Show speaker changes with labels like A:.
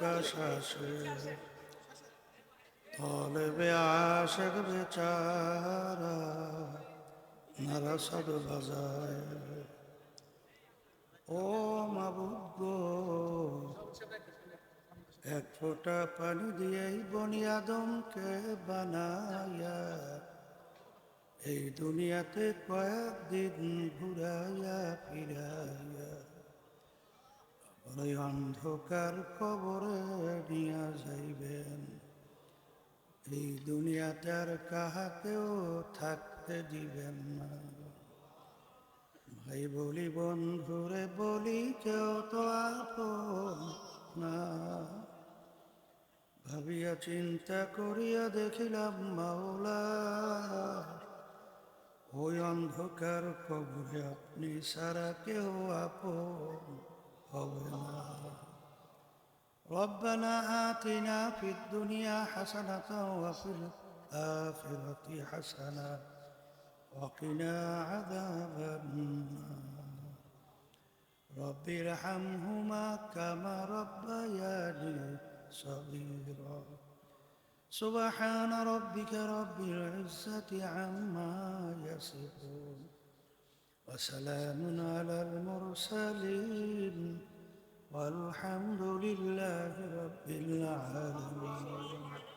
A: কাশাসে তলবে আশেক বেচারা নারাসাদ বাজায়। ও মাবুদ গো, এক ফোঁটা পানি দিয়েই বনি আদমকে বানায়া এই দুনিয়াতে কয়েকদিন ঘুরাইয়া ফিরাইয়া ওই অন্ধকার কবরে নিয়া যাইবেন। এই দুনিয়াতে আর কাহাকেও থাকতে দিবেন না। ভাই বলি বন্ধুরে বলি, কেউ তো আপন না। ভাবিয়া চিন্তা করিয়া দেখিলাম মাওলা, ওই অন্ধকার কবরে আপনি সারা কেউ আপন হবে না। ربنا آتنا في الدنيا حسنة وفي الآخرة حسنة وقنا عذاب النار رب ارحمهما كما ربياني صغيرا سبحان ربك رب العزة عما يصفون وسلام على المرسلين والحمد لله رب العالمين.